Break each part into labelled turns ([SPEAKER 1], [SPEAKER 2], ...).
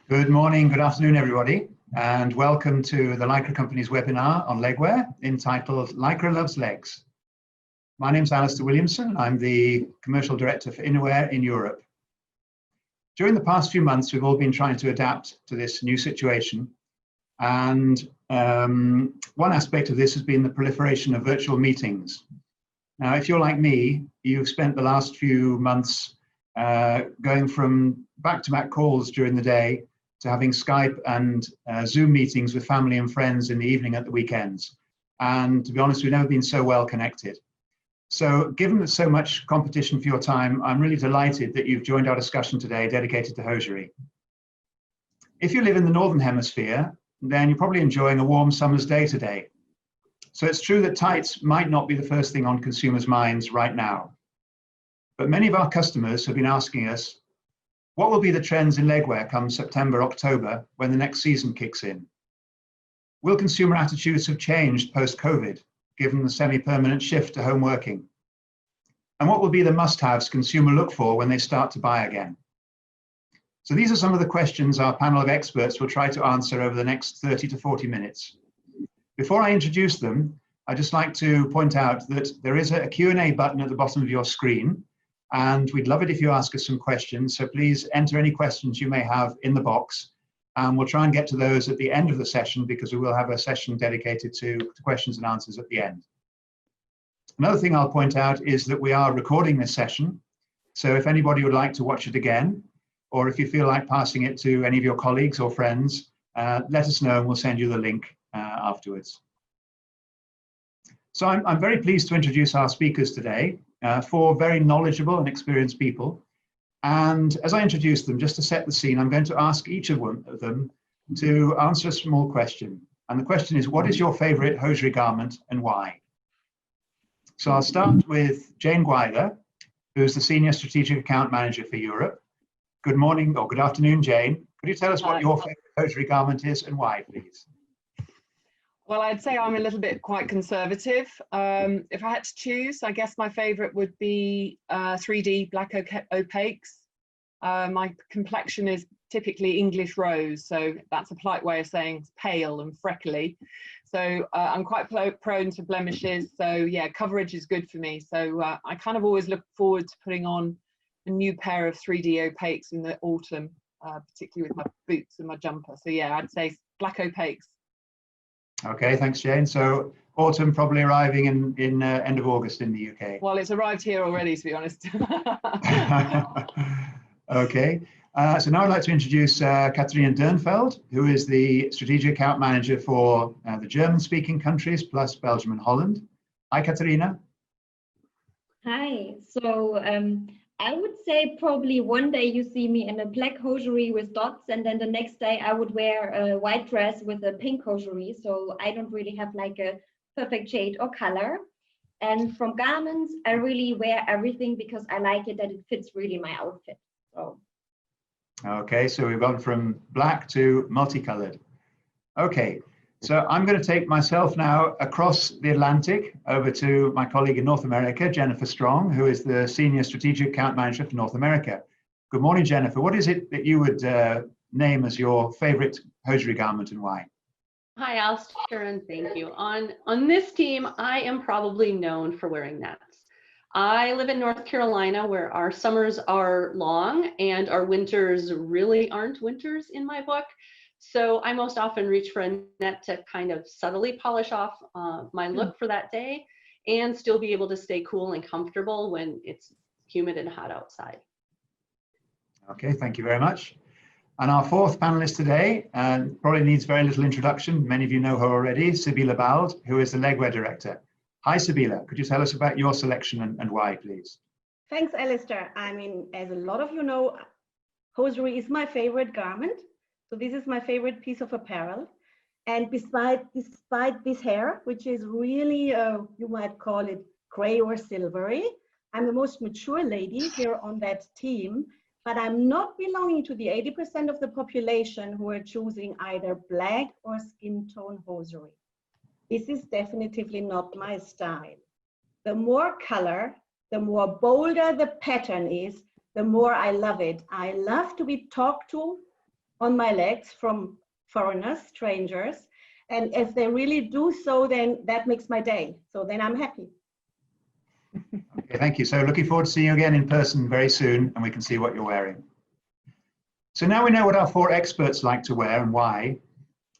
[SPEAKER 1] Good morning, good afternoon, everybody, and welcome to the LYCRA Company's webinar on legwear entitled LYCRA Loves Legs. My name's Alistair Williamson. I'm the Commercial Director for Innerwear in Europe. During the past few months, we've all been trying to adapt to this new situation. And one aspect of this has been the proliferation of virtual meetings. Now, if you're like me, you've spent the last few months going from back-to-back calls during the day to having Skype and Zoom meetings with family and friends in the evening at the weekends. And to be honest, we've never been so well connected. So given that so much competition for your time, I'm really delighted that you've joined our discussion today dedicated to hosiery. If you live in the Northern Hemisphere, then you're probably enjoying a warm summer's day today. So it's true that tights might not be the first thing on consumers' minds right now. But many of our customers have been asking us, what will be the trends in legwear come September, October, when the next season kicks in? Will consumer attitudes have changed post-COVID, given the semi-permanent shift to home working? And what will be the must-haves consumers look for when they start to buy again? So these are some of the questions our panel of experts will try to answer over the next 30 to 40 minutes. Before I introduce them, I'd just like to point out that there is a Q&A button at the bottom of your screen, and we'd love it if you ask us some questions. So please enter any questions you may have in the box, and we'll try and get to those at the end of the session because we will have a session dedicated to questions and answers at the end. Another thing I'll point out is that we are recording this session. So if anybody would like to watch it again, or if you feel like passing it to any of your colleagues or friends, let us know and we'll send you the link afterwards. So I'm very pleased to introduce our speakers today, four very knowledgeable and experienced people. And as I introduce them, just to set the scene, I'm going to ask each of them to answer a small question. And the question is, what is your favorite hosiery garment and why? So I'll start with Jane Guider, who's the Senior Strategic Account Manager for Europe. Good morning or good afternoon, Jane. Could you tell us what your favorite hosiery garment is and why, please?
[SPEAKER 2] Well, I'd say I'm a little bit quite conservative. If I had to choose, I guess my favorite would be 3D black opaques. My complexion is typically English rose, so that's a polite way of saying pale and freckly. So I'm quite prone to blemishes. So yeah, coverage is good for me. So I kind of always look forward to putting on a new pair of 3D opaques in the autumn, particularly with my boots and my jumper. So yeah, I'd say black opaques.
[SPEAKER 1] Okay, thanks, Jane. So autumn probably arriving in end of August in the UK.
[SPEAKER 2] Well, it's arrived here already, to be honest.
[SPEAKER 1] Okay, so now I'd like to introduce Katharina Dernfeld, who is the Strategic Account Manager for the German-speaking countries, plus Belgium and Holland. Hi, Katharina.
[SPEAKER 3] Hi. So I would say probably one day you see me in a black hosiery with dots, and then the next day I would wear a white dress with a pink hosiery. So I don't really have like a perfect shade or color. And from garments, I really wear everything because I like it that it fits really my outfit. So.
[SPEAKER 1] Okay, so we've gone from black to multicolored. Okay. So I'm going to take myself now across the Atlantic over to my colleague in North America, Jennifer Strong, who is the Senior Strategic Account Manager for North America. Good morning, Jennifer. What is it that you would name as your favorite hosiery garment and why?
[SPEAKER 4] Hi, Alistair, and thank you. On this team, I am probably known for wearing nets. I live in North Carolina where our summers are long and our winters really aren't winters in my book. So I most often reach for a net to kind of subtly polish off my look for that day and still be able to stay cool and comfortable when it's humid and hot outside.
[SPEAKER 1] Okay, thank you very much. And our fourth panelist today probably needs very little introduction. Many of you know her already, Sibylle Bald, who is the legwear director. Hi, Sibylle. Could you tell us about your selection and why, please?
[SPEAKER 5] Thanks, Alistair. I mean, as a lot of you know, hosiery is my favorite garment. So this is my favorite piece of apparel. And despite this hair, which is really, you might call it gray or silvery, I'm the most mature lady here on that team, but I'm not belonging to the 80% of the population who are choosing either black or skin tone hosiery. This is definitively not my style. The more color, the more bolder the pattern is, the more I love it. I love to be talked to on my legs from foreigners, strangers. And if they really do so, then that makes my day. So then I'm happy.
[SPEAKER 1] Okay, thank you. So looking forward to seeing you again in person very soon, and we can see what you're wearing. So now we know what our 4 experts like to wear and why.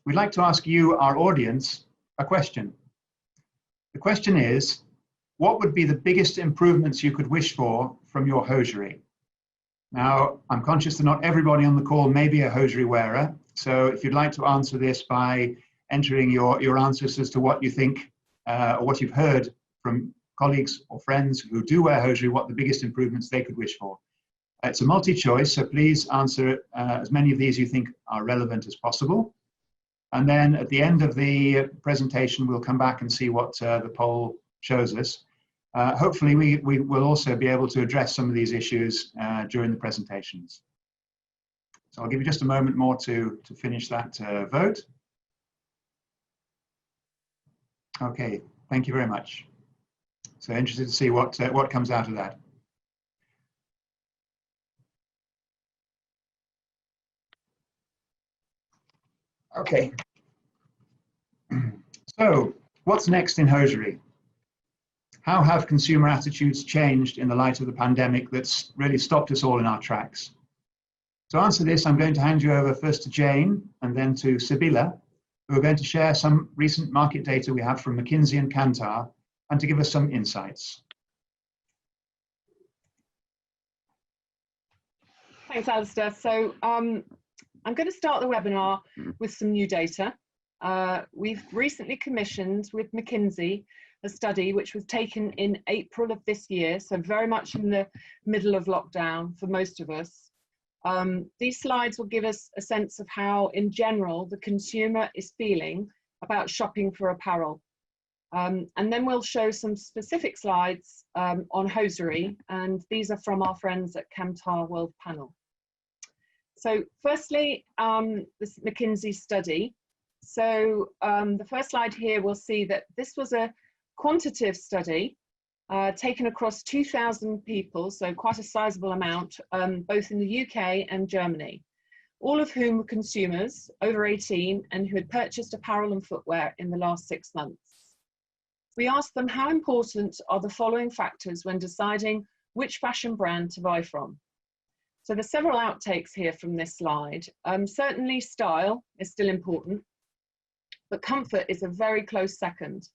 [SPEAKER 1] We'd like to ask you, our audience, a question. The question is, what would be the biggest improvements you could wish for from your hosiery? Now, I'm conscious that not everybody on the call may be a hosiery wearer. So if you'd like to answer this by entering your answers as to what you think or what you've heard from colleagues or friends who do wear hosiery, what the biggest improvements they could wish for. It's a multi-choice, so please answer as many of these you think are relevant as possible. And then at the end of the presentation, we'll come back and see what the poll shows us. Hopefully, we will also be able to address some of these issues during the presentations. So I'll give you just a moment more to finish that vote. Okay, thank you very much. So interested to see what comes out of that. Okay. So what's next in hosiery? How have consumer attitudes changed in the light of the pandemic that's really stopped us all in our tracks? To answer this, I'm going to hand you over first to Jane and then to Sibylla, who are going to share some recent market data we have from McKinsey and Kantar and to give us some insights.
[SPEAKER 2] Thanks, Alistair. So I'm going to start the webinar with some new data. We've recently commissioned with McKinsey a study which was taken in April of this year, so very much in the middle of lockdown for most of us. These slides will give us a sense of how, in general, the consumer is feeling about shopping for apparel. And then we'll show some specific slides on hosiery, and these are from our friends at Kantar World Panel. So firstly, this McKinsey study. So the first slide here, we'll see that this was a quantitative study taken across 2,000 people, so quite a sizable amount, both in the UK and Germany, all of whom were consumers over 18 and who had purchased apparel and footwear in the last 6 months. We asked them how important are the following factors when deciding which fashion brand to buy from. So there's several outtakes here from this slide. Certainly style is still important, but comfort is a very close second.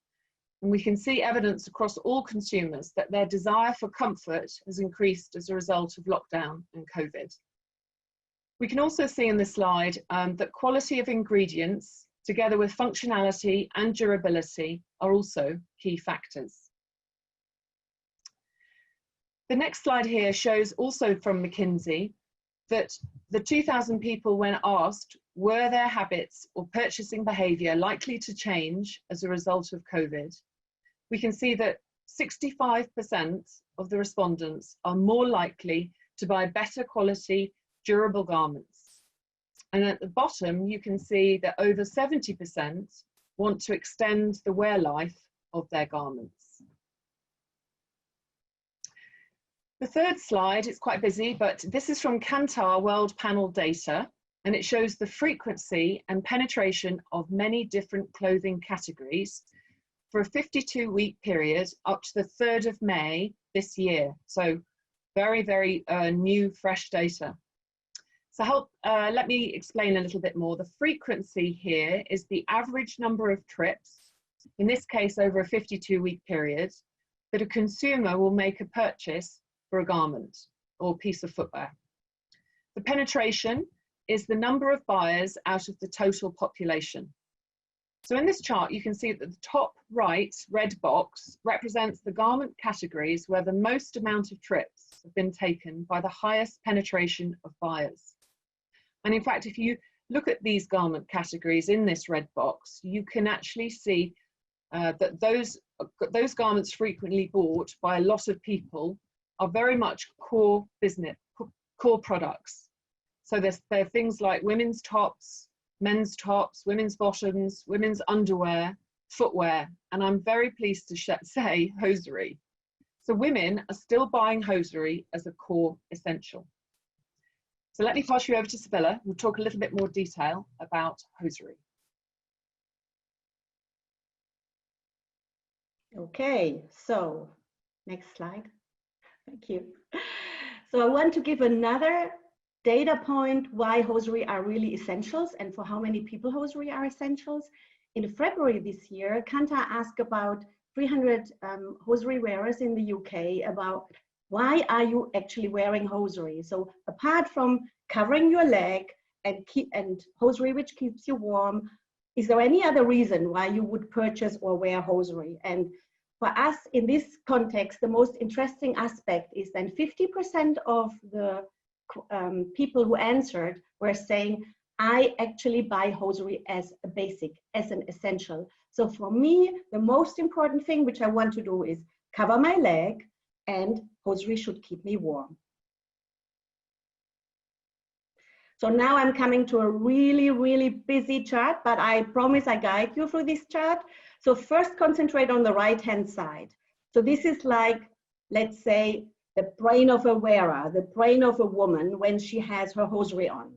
[SPEAKER 2] And we can see evidence across all consumers that their desire for comfort has increased as a result of lockdown and COVID. We can also see in this slide that quality of ingredients, together with functionality and durability, are also key factors. The next slide here shows also from McKinsey that the 2,000 people, when asked, were their habits or purchasing behavior likely to change as a result of COVID? We can see that 65% of the respondents are more likely to buy better quality, durable garments. And at the bottom, you can see that over 70% want to extend the wear life of their garments. The third slide is quite busy, but this is from Kantar World Panel data, and it shows the frequency and penetration of many different clothing categories for a 52-week period up to the 3rd of May this year. So very, very new, fresh data. So let me explain a little bit more. The frequency here is the average number of trips, in this case over a 52-week period, that a consumer will make a purchase for a garment or piece of footwear. The penetration is the number of buyers out of the total population. So in this chart, you can see that the top right red box represents the garment categories where the most amount of trips have been taken by the highest penetration of buyers. And in fact, if you look at these garment categories in this red box, you can actually see that those garments frequently bought by a lot of people are very much core business, core products. So there are things like women's tops, men's tops, women's bottoms, women's underwear, footwear, and I'm very pleased to say hosiery. So women are still buying hosiery as a core essential. So let me pass you over to Sibylla, who'll talk a little bit more detail about hosiery.
[SPEAKER 5] Okay, so next slide. Thank you. So I want to give another data point why hosiery are really essentials and for how many people hosiery are essentials. In February this year, Kantar asked about 300 hosiery wearers in the UK about why are you actually wearing hosiery? So apart from covering your leg and hosiery which keeps you warm, is there any other reason why you would purchase or wear hosiery? And for us in this context, the most interesting aspect is then 50% of the people who answered were saying, I actually buy hosiery as a basic, as an essential. So for me, the most important thing which I want to do is cover my leg, and hosiery should keep me warm. So now I'm coming to a really, really busy chart, but I promise I guide you through this chart. So first concentrate on the right-hand side. So this is like, let's say, the brain of a wearer, the brain of a woman when she has her hosiery on.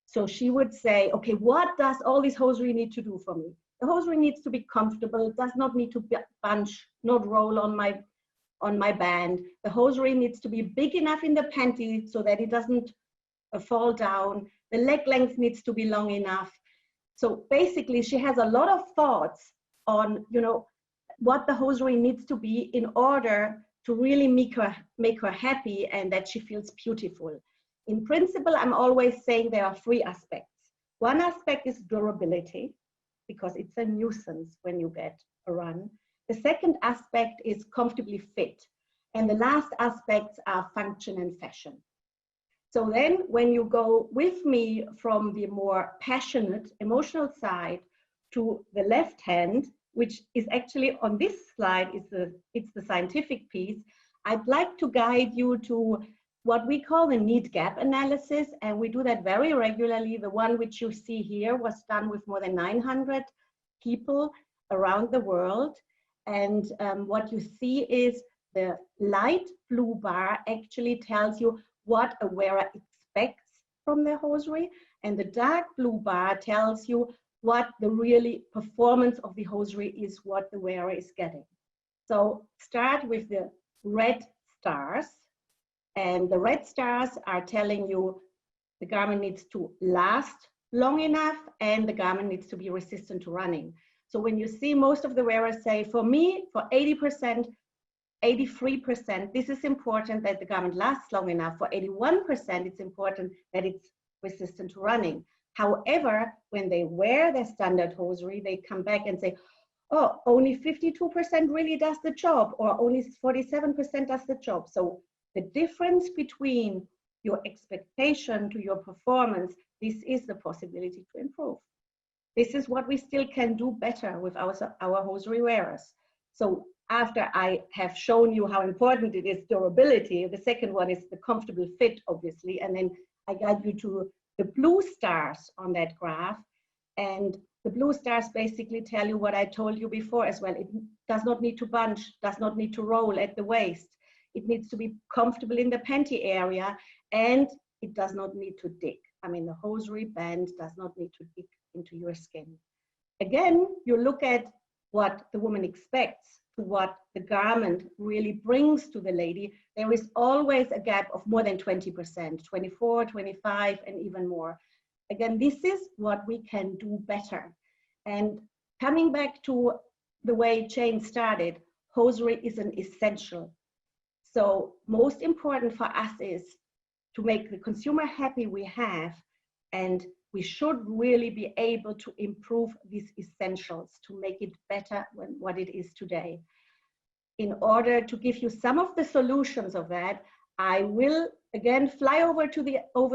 [SPEAKER 5] So she would say, okay, what does all this hosiery need to do for me? The hosiery needs to be comfortable, it does not need to bunch, not roll on my band. The hosiery needs to be big enough in the panty so that it doesn't fall down. The leg length needs to be long enough. So basically she has a lot of thoughts on, you know, what the hosiery needs to be in order to really make her happy and that she feels beautiful. In principle, I'm always saying there are three aspects. One aspect is durability, because it's a nuisance when you get a run. The second aspect is comfortably fit. And the last aspects are function and fashion. So then when you go with me from the more passionate, emotional side to the left hand, which is actually on this slide, it's the scientific piece, I'd like to guide you to what we call the need gap analysis, and we do that very regularly. The one which you see here was done with more than 900 people around the world. And what you see is the light blue bar actually tells you what a wearer expects from their hosiery, and the dark blue bar tells you what the really performance of the hosiery is, what the wearer is getting. So start with the red stars, and the red stars are telling you the garment needs to last long enough and the garment needs to be resistant to running. So when you see most of the wearers say, for me, for 80%, 83%, this is important that the garment lasts long enough. For 81%, it's important that it's resistant to running. However, when they wear their standard hosiery, they come back and say, oh, only 52% really does the job, or only 47% does the job. So the difference between your expectation to your performance, this is the possibility to improve. This is what we still can do better with our hosiery wearers. So after I have shown you how important it is durability, the second one is the comfortable fit, obviously, and then I guide you to the blue stars on that graph. And the blue stars basically tell you what I told you before as well. It does not need to bunch, does not need to roll at the waist. It needs to be comfortable in the panty area, and it does not need to dig. I mean, the hosiery band does not need to dig into your skin. Again, you look at what the woman expects to what the garment really brings to the lady. There is always a gap of more than 20%, 24, 25, and even more. Again, this is what we can do better. And coming back to the way Jane started, hosiery is an essential. So most important for us is to make the consumer happy we have, and we should really be able to improve these essentials to make it better than what it is today. In order to give you some of the solutions of that, I will again fly over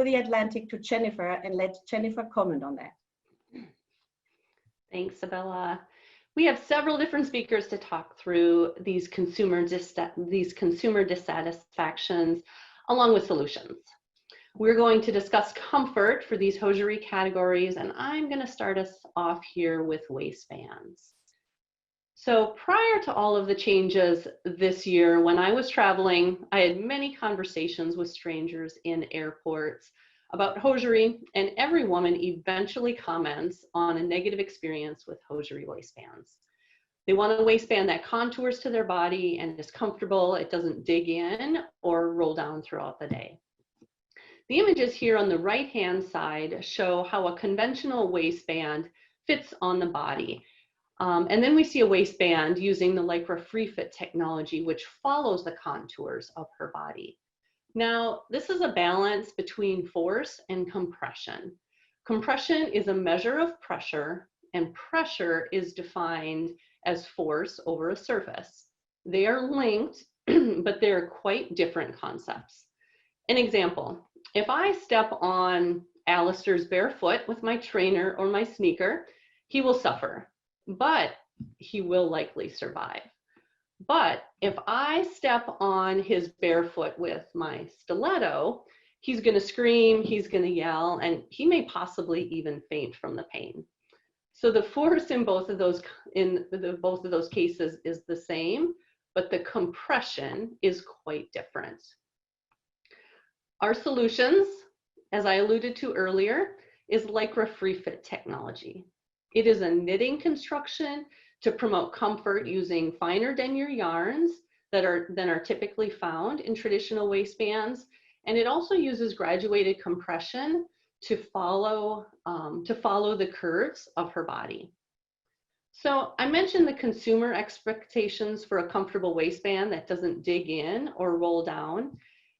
[SPEAKER 5] the Atlantic to Jennifer and let Jennifer comment on that.
[SPEAKER 4] Thanks, Sibylla. We have several different speakers to talk through these consumer dissatisfactions along with solutions. We're going to discuss comfort for these hosiery categories, and I'm going to start us off here with waistbands. So prior to all of the changes this year, when I was traveling, I had many conversations with strangers in airports about hosiery, and every woman eventually comments on a negative experience with hosiery waistbands. They want a waistband that contours to their body and is comfortable, it doesn't dig in or roll down throughout the day. The images here on the right-hand side show how a conventional waistband fits on the body. And then we see a waistband using the LYCRA free fit technology, which follows the contours of her body. Now, this is a balance between force and compression. Compression is a measure of pressure, and pressure is defined as force over a surface. They are linked, but they're quite different concepts. An example, if I step on Alistair's bare foot with my trainer or my sneaker, he will suffer, but he will likely survive. But if I step on his bare foot with my stiletto, he's going to scream, he's going to yell, and he may possibly even faint from the pain. So the force in both of those cases is the same, but the compression is quite different. Our solutions, as I alluded to earlier, is LYCRA free fit technology. It is a knitting construction to promote comfort using finer denier yarns than are typically found in traditional waistbands. And it also uses graduated compression to follow the curves of her body. So I mentioned the consumer expectations for a comfortable waistband that doesn't dig in or roll down.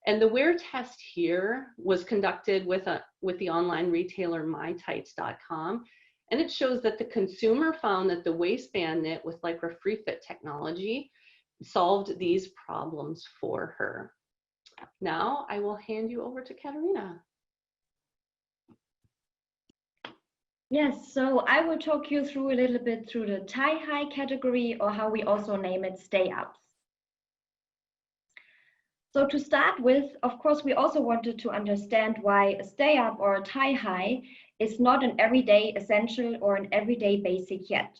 [SPEAKER 4] And the wear test here was conducted with the online retailer mytights.com. And it shows that the consumer found that the waistband knit with LYCRA free fit technology solved these problems for her. Now I will hand you over to Katarina.
[SPEAKER 3] Yes, so I will talk you through a little bit through the tie-high category, or how we also name it, stay-ups. So to start with, of course, we also wanted to understand why a stay-up or a tie-high is not an everyday essential or an everyday basic yet.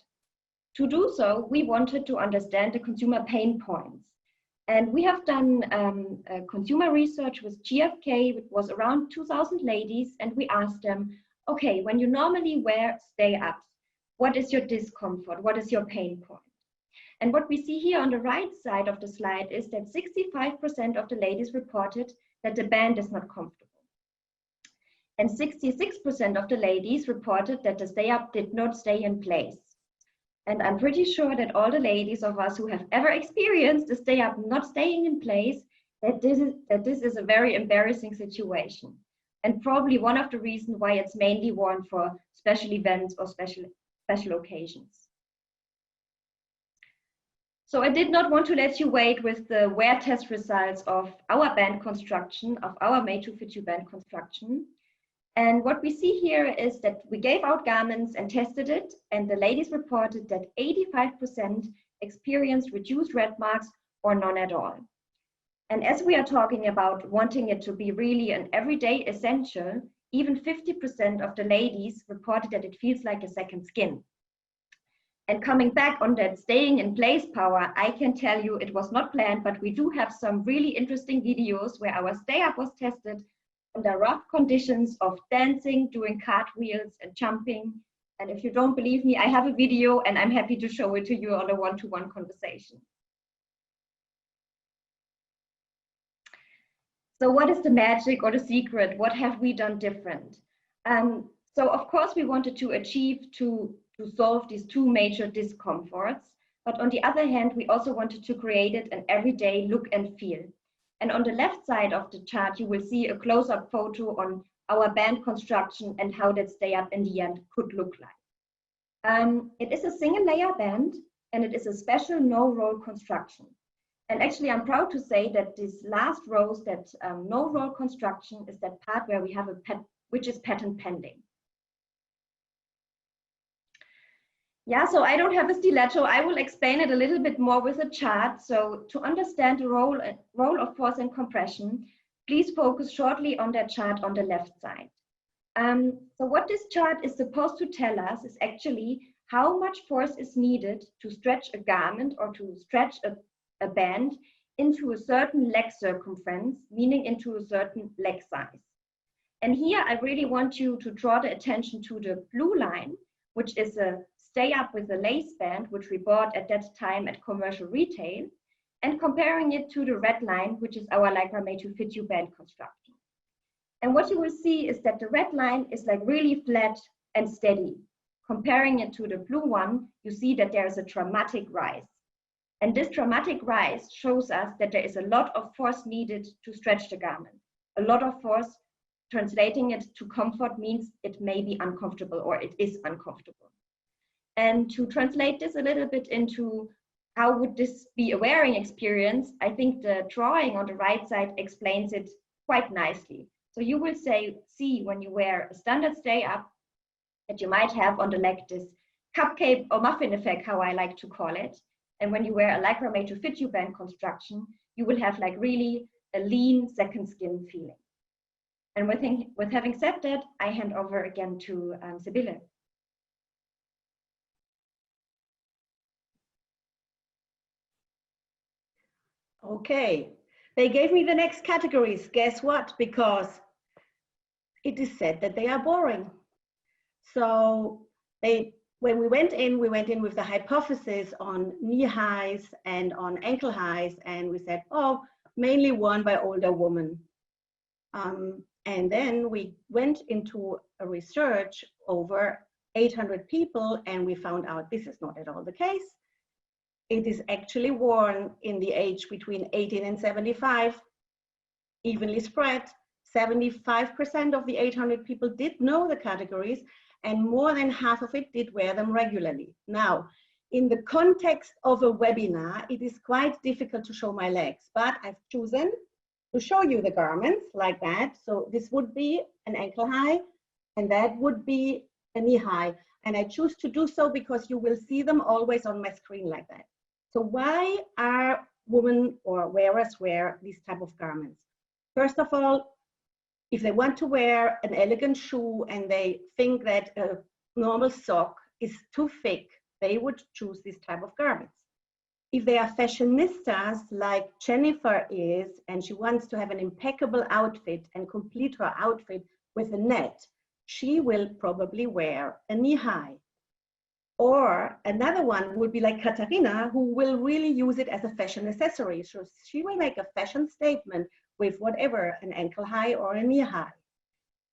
[SPEAKER 3] To do so, we wanted to understand the consumer pain points. And we have done consumer research with GfK, it was around 2,000 ladies, and we asked them, okay, when you normally wear stay-ups, what is your discomfort? What is your pain point? And what we see here on the right side of the slide is that 65% of the ladies reported that the band is not comfortable. And 66% of the ladies reported that the stay-up did not stay in place. And I'm pretty sure that all the ladies of us who have ever experienced the stay-up not staying in place, that this is a very embarrassing situation. And probably one of the reasons why it's mainly worn for special events or special occasions. So I did not want to let you wait with the wear test results of our band construction, of our Made to Fit You band construction. And what we see here is that we gave out garments and tested it, and the ladies reported that 85% experienced reduced red marks or none at all. And as we are talking about wanting it to be really an everyday essential, even 50% of the ladies reported that it feels like a second skin. And coming back on that staying in place power, I can tell you it was not planned, but we do have some really interesting videos where our stay up was tested under rough conditions of dancing, doing cartwheels and jumping. And if you don't believe me, I have a video and I'm happy to show it to you on a one-to-one conversation. So what is the magic or the secret? What have we done different? So of course we wanted to achieve to solve these two major discomforts, but on the other hand, we also wanted to create it an everyday look and feel. And on the left side of the chart, you will see a close-up photo on our band construction and how that stay up in the end could look like. It is a single layer band and it is a special no roll construction. And actually, I'm proud to say that this last rows, that no roll construction, is that part where we have which is patent pending. Yeah, so I don't have a stiletto. I will explain it a little bit more with a chart. So to understand the role of force and compression, please focus shortly on that chart on the left side. So what this chart is supposed to tell us is actually how much force is needed to stretch a garment or to stretch a band into a certain leg circumference, meaning into a certain leg size. And here I really want you to draw the attention to the blue line, which is a stay up with a lace band, which we bought at that time at commercial retail, and comparing it to the red line, which is our LYCRA made to fit you band construction. And what you will see is that the red line is like really flat and steady. Comparing it to the blue one, you see that there is a dramatic rise. And this dramatic rise shows us that there is a lot of force needed to stretch the garment. A lot of force. Translating it to comfort means it may be uncomfortable or it is uncomfortable. And to translate this a little bit into how would this be a wearing experience, I think the drawing on the right side explains it quite nicely. So you will see when you wear a standard stay up that you might have on the leg this cupcake or muffin effect, how I like to call it. And when you wear a LYCRA made to fit you band construction, you will have like really a lean second skin feeling. And with having said that, I hand over again to Sibylle.
[SPEAKER 5] Okay, they gave me the next categories. Guess what? Because it is said that they are boring. So when we went in with the hypothesis on knee highs and on ankle highs, and we said, oh, mainly worn by older women. And then we went into a research over 800 people, and we found out this is not at all the case. It is actually worn in the age between 18 and 75, evenly spread. 75% of the 800 people did know the categories, and more than half of it did wear them regularly. Now, in the context of a webinar, it is quite difficult to show my legs, but I've chosen to show you the garments like that. So this would be an ankle high, and that would be a knee high. And I choose to do so because you will see them always on my screen like that. So why are women or wearers wear these type of garments? First of all, if they want to wear an elegant shoe and they think that a normal sock is too thick, they would choose this type of garments. If they are fashionistas like Jennifer is, and she wants to have an impeccable outfit and complete her outfit with a net, she will probably wear a knee high. Or another one would be like Katarina, who will really use it as a fashion accessory. So she will make a fashion statement with whatever, an ankle high or a knee high.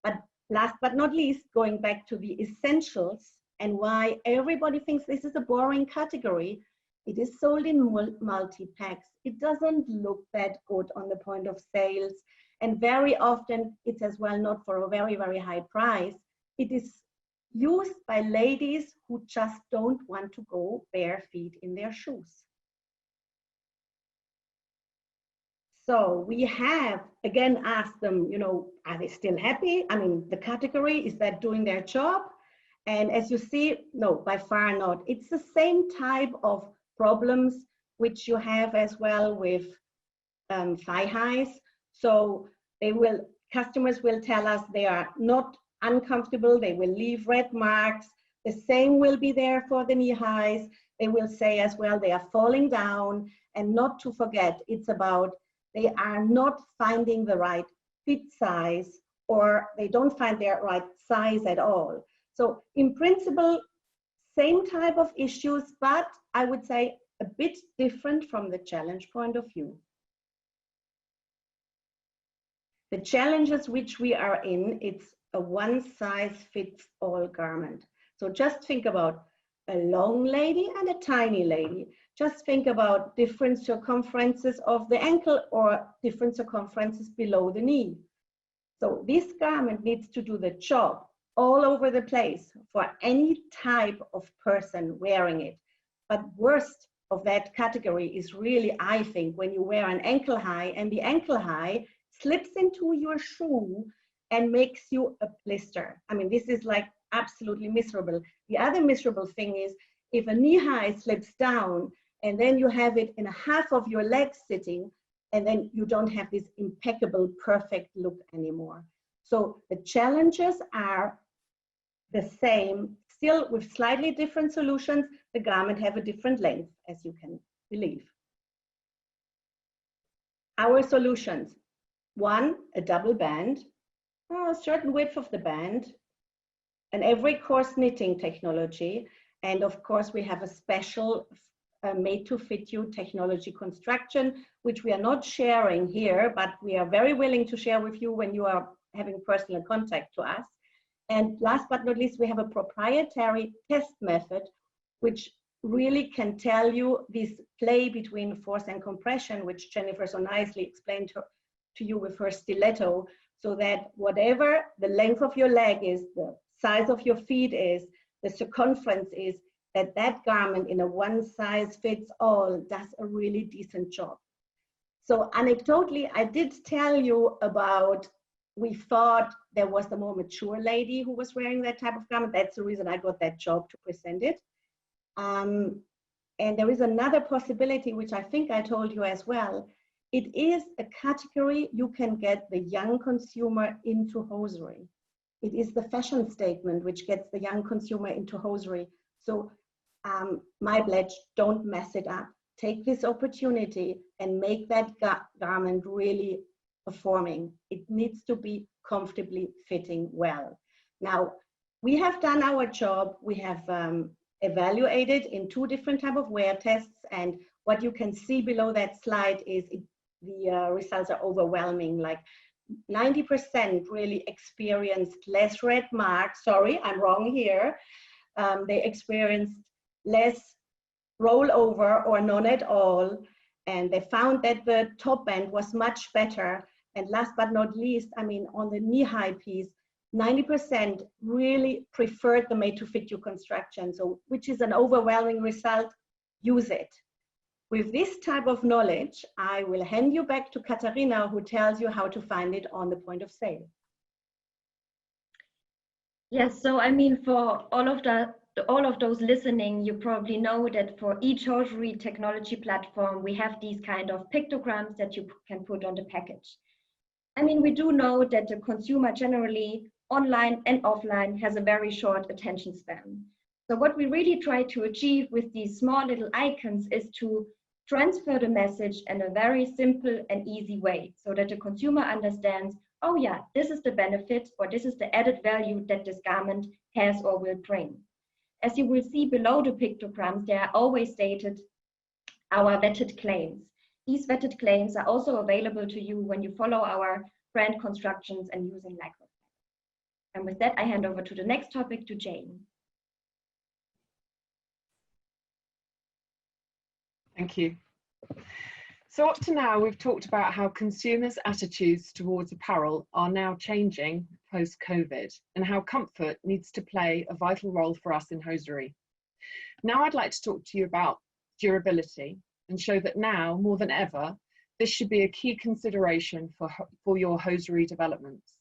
[SPEAKER 5] But last but not least, going back to the essentials and why everybody thinks this is a boring category, it is sold in multi-packs. It doesn't look that good on the point of sales. And very often it's as well not for a very, very high price. It is used by ladies who just don't want to go bare feet in their shoes. So we have again asked them, you know, are they still happy? I mean, the category, is that doing their job? And as you see, no, by far not. It's the same type of problems which you have as well with thigh highs. So customers will tell us they are not uncomfortable, they will leave red marks. The same will be there for the knee highs. They will say as well they are falling down, and not to forget, it's about they are not finding the right fit size, or they don't find their right size at all. So in principle, same type of issues, but I would say a bit different from the challenge point of view. The challenges which we are in, it's a one-size-fits-all garment. So just think about a long lady and a tiny lady. Just think about different circumferences of the ankle or different circumferences below the knee. So this garment needs to do the job all over the place for any type of person wearing it. But worst of that category is really, I think, when you wear an ankle high and the ankle high slips into your shoe and makes you a blister. I mean, this is like absolutely miserable. The other miserable thing is if a knee high slips down and then you have it in a half of your leg sitting, and then you don't have this impeccable, perfect look anymore. So the challenges are the same, still with slightly different solutions. The garment have a different length, as you can believe. Our solutions: one, a double band. a certain width of the band, and every coarse knitting technology. And of course, we have a special made to fit you technology construction, which we are not sharing here, but we are very willing to share with you when you are having personal contact to us. And last but not least, we have a proprietary test method, which really can tell you this play between force and compression, which Jennifer so nicely explained to you with her stiletto, so that whatever the length of your leg is, the size of your feet is, the circumference is, that garment in a one size fits all does a really decent job. So anecdotally, I did tell you about, we thought there was a more mature lady who was wearing that type of garment. That's the reason I got that job to present it. And there is another possibility, which I think I told you as well. It is a category you can get the young consumer into hosiery. It is the fashion statement which gets the young consumer into hosiery. So my pledge, don't mess it up. Take this opportunity and make that garment really performing. It needs to be comfortably fitting well. Now, we have done our job. We have evaluated in 2 different type of wear tests, and what you can see below that slide is the results are overwhelming. Like 90% really experienced less red marks. Sorry, I'm wrong here. They experienced less rollover or none at all, and they found that the top band was much better. And last but not least, I mean, on the knee-high piece, 90% really preferred the made-to-fit-you construction, so which is an overwhelming result. Use it. With this type of knowledge, I will hand you back to Katharina, who tells you how to find it on the point of sale.
[SPEAKER 3] Yes, so I mean, for all of those listening, you probably know that for each hosiery technology platform, we have these kind of pictograms that you can put on the package. I mean, we do know that the consumer generally, online and offline, has a very short attention span. So what we really try to achieve with these small little icons is to transfer the message in a very simple and easy way, so that the consumer understands, oh yeah, this is the benefit, or this is the added value that this garment has or will bring. As you will see below the pictograms, they are always stated our vetted claims. These vetted claims are also available to you when you follow our brand constructions and using LYCRA. And with that, I hand over to the next topic to Jane.
[SPEAKER 2] Thank you. So up to now, we've talked about how consumers' attitudes towards apparel are now changing post-COVID, and how comfort needs to play a vital role for us in hosiery. Now I'd like to talk to you about durability and show that now, more than ever, this should be a key consideration for your hosiery developments.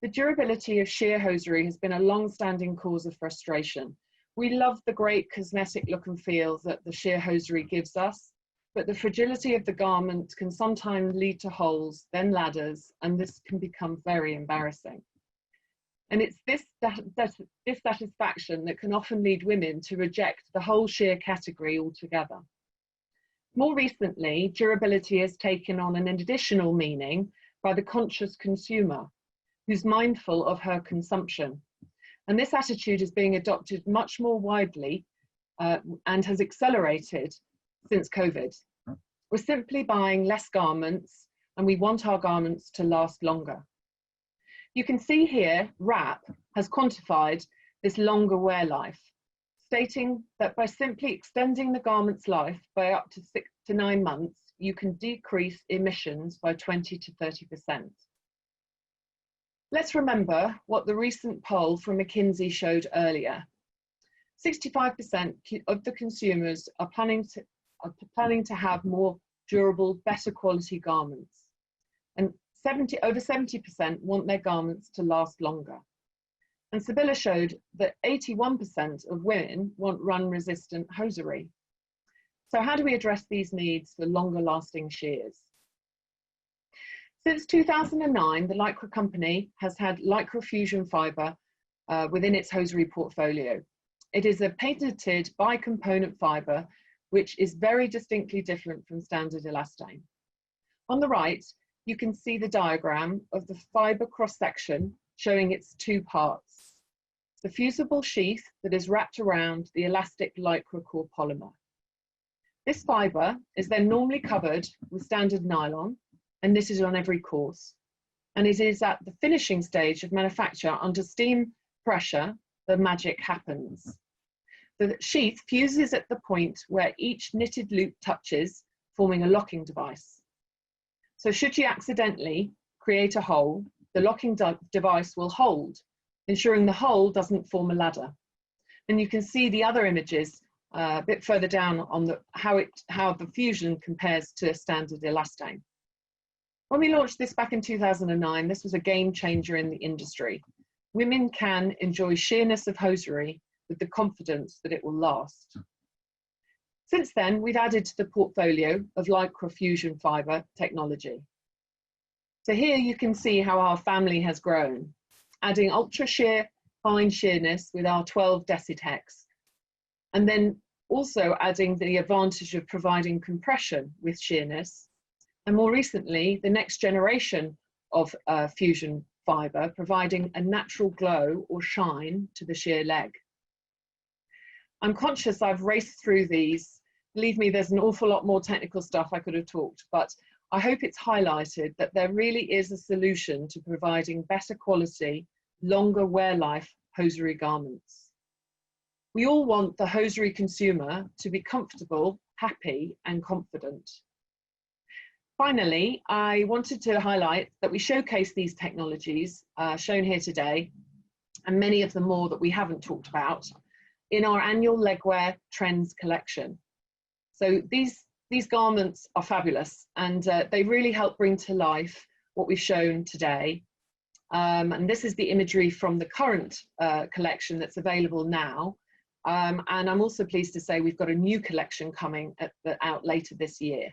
[SPEAKER 2] The durability of sheer hosiery has been a long-standing cause of frustration. We love the great cosmetic look and feel that the sheer hosiery gives us, but the fragility of the garment can sometimes lead to holes, then ladders, and this can become very embarrassing. And it's this dissatisfaction that can often lead women to reject the whole sheer category altogether. More recently, durability has taken on an additional meaning by the conscious consumer, who's mindful of her consumption. And this attitude is being adopted much more widely and has accelerated since COVID. We're simply buying less garments, and we want our garments to last longer. You can see here, WRAP has quantified this longer wear life, stating that by simply extending the garment's life by up to 6 to 9 months, you can decrease emissions by 20 to 30%. Let's remember what the recent poll from McKinsey showed earlier. 65% of the consumers are planning to have more durable, better quality garments. And over 70% want their garments to last longer. And Sibylla showed that 81% of women want run-resistant hosiery. So how do we address these needs for longer lasting sheers? Since 2009, the LYCRA company has had LYCRA fusion fibre within its hosiery portfolio. It is a patented bi-component fibre, which is very distinctly different from standard elastane. On the right, you can see the diagram of the fibre cross-section showing its two parts. The fusible sheath that is wrapped around the elastic LYCRA core polymer. This fibre is then normally covered with standard nylon and knitted on every course. And it is at the finishing stage of manufacture under steam pressure the magic happens. The sheath fuses at the point where each knitted loop touches, forming a locking device. So should you accidentally create a hole, the locking device will hold, ensuring the hole doesn't form a ladder. And you can see the other images a bit further down on how the fusion compares to standard elastane. When we launched this back in 2009, this was a game changer in the industry. Women can enjoy sheerness of hosiery with the confidence that it will last. Since then, we've added to the portfolio of LYCRA fusion fibre technology. So here you can see how our family has grown, adding ultra sheer fine sheerness with our 12 Decitex, and then also adding the advantage of providing compression with sheerness. And more recently, the next generation of fusion fibre, providing a natural glow or shine to the sheer leg. I'm conscious I've raced through these. Believe me, there's an awful lot more technical stuff I could have talked, but I hope it's highlighted that there really is a solution to providing better quality, longer wear life hosiery garments. We all want the hosiery consumer to be comfortable, happy, and confident. Finally, I wanted to highlight that we showcase these technologies shown here today, and many of them more that we haven't talked about, in our annual Legwear Trends collection. So these garments are fabulous, and they really help bring to life what we've shown today. And this is the imagery from the current collection that's available now. And I'm also pleased to say we've got a new collection coming out later this year.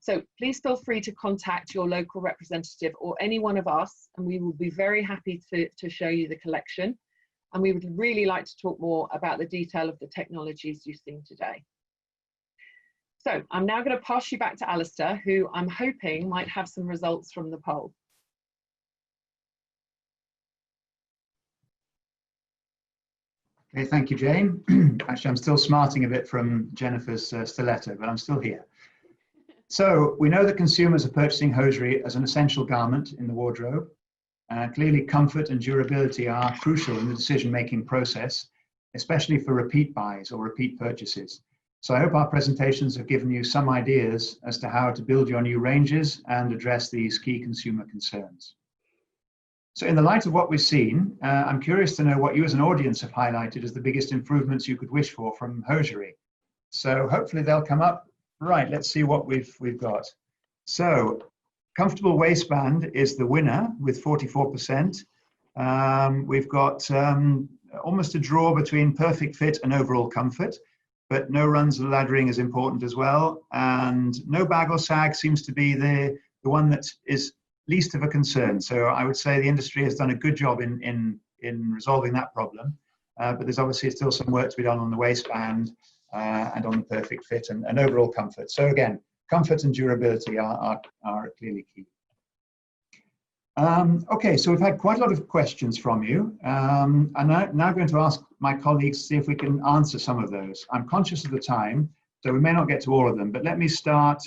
[SPEAKER 2] So please feel free to contact your local representative or any one of us, and we will be very happy to show you the collection. And we would really like to talk more about the detail of the technologies you've seen today. So I'm now going to pass you back to Alistair, who I'm hoping might have some results from the poll.
[SPEAKER 1] Okay, thank you, Jane. Actually, I'm still smarting a bit from Jennifer's stiletto, but I'm still here. So we know that consumers are purchasing hosiery as an essential garment in the wardrobe. Clearly, comfort and durability are crucial in the decision-making process, especially for repeat buys or repeat purchases. So I hope our presentations have given you some ideas as to how to build your new ranges and address these key consumer concerns. So in the light of what we've seen, I'm curious to know what you as an audience have highlighted as the biggest improvements you could wish for from hosiery. So hopefully they'll come up. Right, let's see what we've got. So comfortable waistband is the winner with 44%. We've got almost a draw between perfect fit and overall comfort, but no runs or laddering is important as well. And no bag or sag seems to be the one that is least of a concern. So I would say the industry has done a good job in resolving that problem. But there's obviously still some work to be done on the waistband and on the perfect fit and overall comfort. So again, comfort and durability are clearly key. Okay, so we've had quite a lot of questions from you. I'm now going to ask my colleagues to see if we can answer some of those. I'm conscious of the time, so we may not get to all of them, but let me start.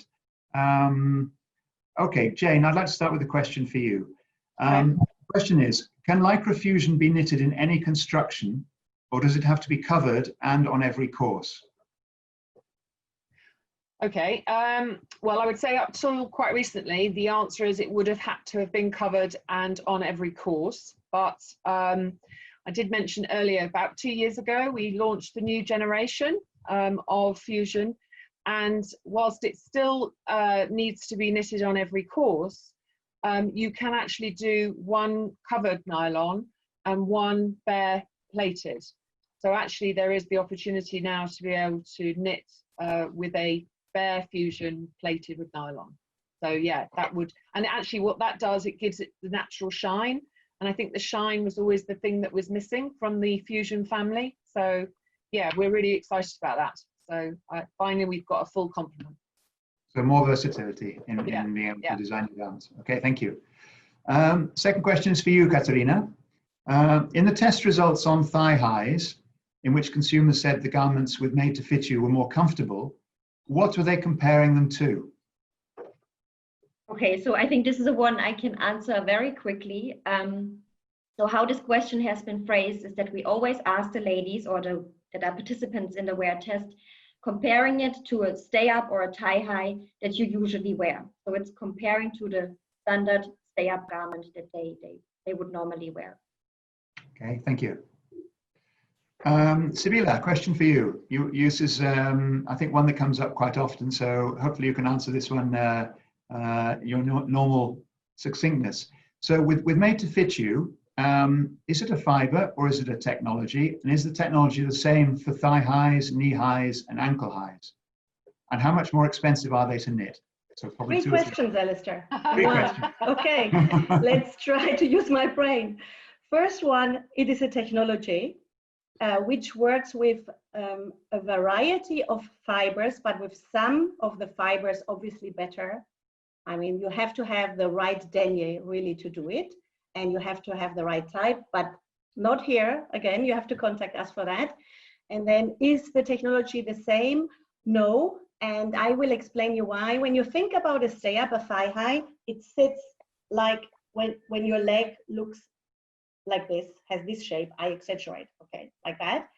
[SPEAKER 1] Okay, Jane, I'd like to start with a question for you. The question is, can LYCRA fusion be knitted in any construction, or does it have to be covered and on every course?
[SPEAKER 2] Okay, well, I would say up till quite recently, the answer is it would have had to have been covered and on every course. But I did mention earlier, about 2 years ago, we launched the new generation of fusion. And whilst it still needs to be knitted on every course, you can actually do one covered nylon and one bare plated. So actually there is the opportunity now to be able to knit with a bare fusion plated with nylon. So yeah, that would, and actually what that does, it gives it the natural shine. And I think the shine was always the thing that was missing from the fusion family. So yeah, we're really excited about that. So finally we've got a full complement.
[SPEAKER 1] So more versatility in being able to design your garments. Okay, thank you. Second question is for you, Katarina. In the test results on thigh highs, in which consumers said the garments with made to fit you were more comfortable, what were they comparing them to?
[SPEAKER 3] Okay, so I think this is the one I can answer very quickly. So how this question has been phrased is that we always ask the ladies or that are participants in the wear test, comparing it to a stay up or a tie high that you usually wear. So it's comparing to the standard stay up garment that they would normally wear.
[SPEAKER 1] Okay, thank you. Sibila, question for you. This is, I think, one that comes up quite often, so hopefully you can answer this one your normal succinctness. So with made to fit you, is it a fiber or is it a technology? And is the technology the same for thigh highs, knee highs, and ankle highs? And how much more expensive are they to knit? So probably
[SPEAKER 5] Three questions, Alistair.
[SPEAKER 1] Three questions.
[SPEAKER 5] Okay, let's try to use my brain. First one, it is a technology which works with a variety of fibers, but with some of the fibers obviously better. I mean, you have to have the right denier really to do it, and you have to have the right type, but not here. Again, you have to contact us for that. And then, is the technology the same? No, and I will explain you why. When you think about a stay up, a thigh high, it sits like when your leg looks like this, has this shape, I exaggerate, okay, like that.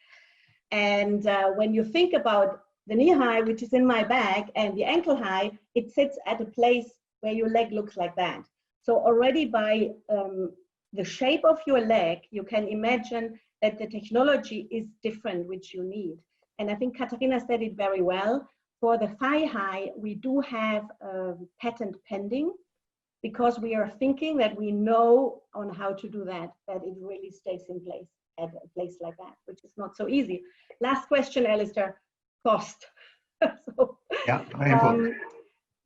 [SPEAKER 5] And when you think about the knee high, which is in my bag, and the ankle high, it sits at a place where your leg looks like that. So already by the shape of your leg, you can imagine that the technology is different, which you need. And I think Katarina said it very well. For the thigh high, we do have a patent pending, because we are thinking that we know on how to do that it really stays in place at a place like that, which is not so easy. Last question, Alistair, cost. So,
[SPEAKER 1] yeah, very important.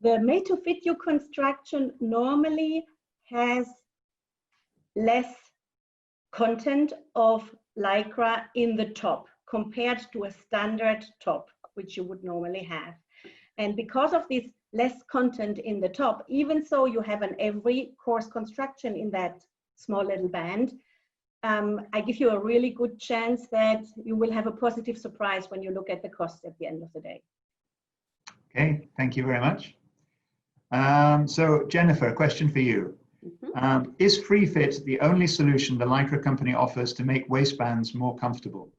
[SPEAKER 5] The made to fit you construction normally has less content of lycra in the top compared to a standard top, which you would normally have. And because of this less content in the top, even so you have an every coarse construction in that small little band, I give you a really good chance that you will have a positive surprise when you look at the cost at the end of the day.
[SPEAKER 1] Okay, thank you very much. So Jennifer, a question for you. Is Free Fit the only solution the LYCRA company offers to make waistbands more comfortable?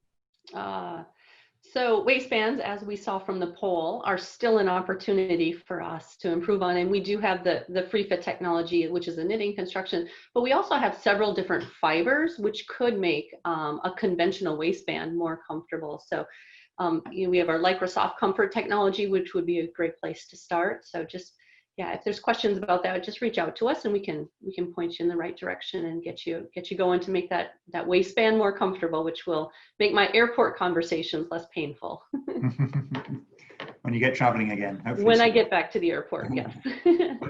[SPEAKER 4] So waistbands, as we saw from the poll, are still an opportunity for us to improve on. And we do have the Free Fit technology, which is a knitting construction, but we also have several different fibers, which could make a conventional waistband more comfortable. So we have our LYCRA Soft Comfort technology, which would be a great place to start. So just, yeah, if there's questions about that, just reach out to us and we can point you in the right direction and get you going to make that waistband more comfortable, which will make my airport conversations less painful.
[SPEAKER 1] When you get traveling again, hopefully.
[SPEAKER 4] When I get back to the airport, yes.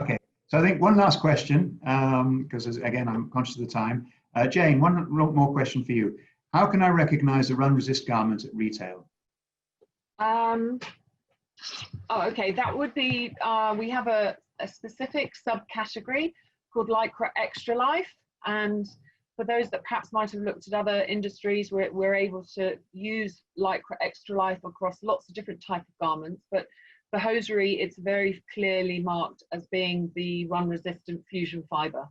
[SPEAKER 1] Okay, so I think one last question, because again, I'm conscious of the time. Jane, one more question for you. How can I recognize a run resist garment at retail?
[SPEAKER 2] Oh, okay, that would be, we have a specific subcategory called LYCRA Extra Life. And for those that perhaps might have looked at other industries, we're able to use LYCRA Extra Life across lots of different types of garments. But for hosiery, it's very clearly marked as being the run-resistant fusion fiber.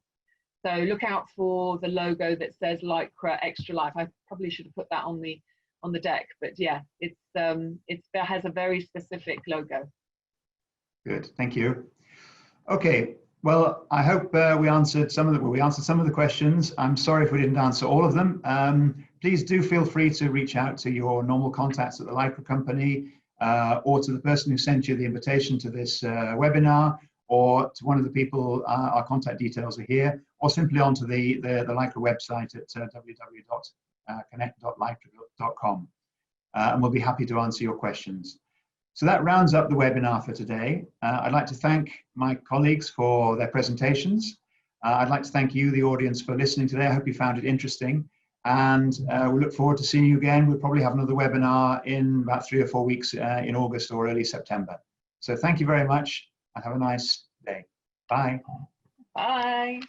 [SPEAKER 2] So look out for the logo that says LYCRA Extra Life. I probably should have put that on the deck, but yeah, it has a very specific logo.
[SPEAKER 1] Good, thank you. Okay, well, I hope we answered some of the questions. I'm sorry if we didn't answer all of them. Please do feel free to reach out to your normal contacts at the LYCRA company, or to the person who sent you the invitation to this webinar, or to one of the people. Our contact details are here, or simply onto the LYCRA website at www.connect.lycra.com, and we'll be happy to answer your questions. So that rounds up the webinar for today. I'd like to thank my colleagues for their presentations. I'd like to thank you, the audience, for listening today. I hope you found it interesting, and we look forward to seeing you again. We'll probably have another webinar in about 3 or 4 weeks in August or early September. So thank you very much, and have a nice day. Bye.
[SPEAKER 2] Bye.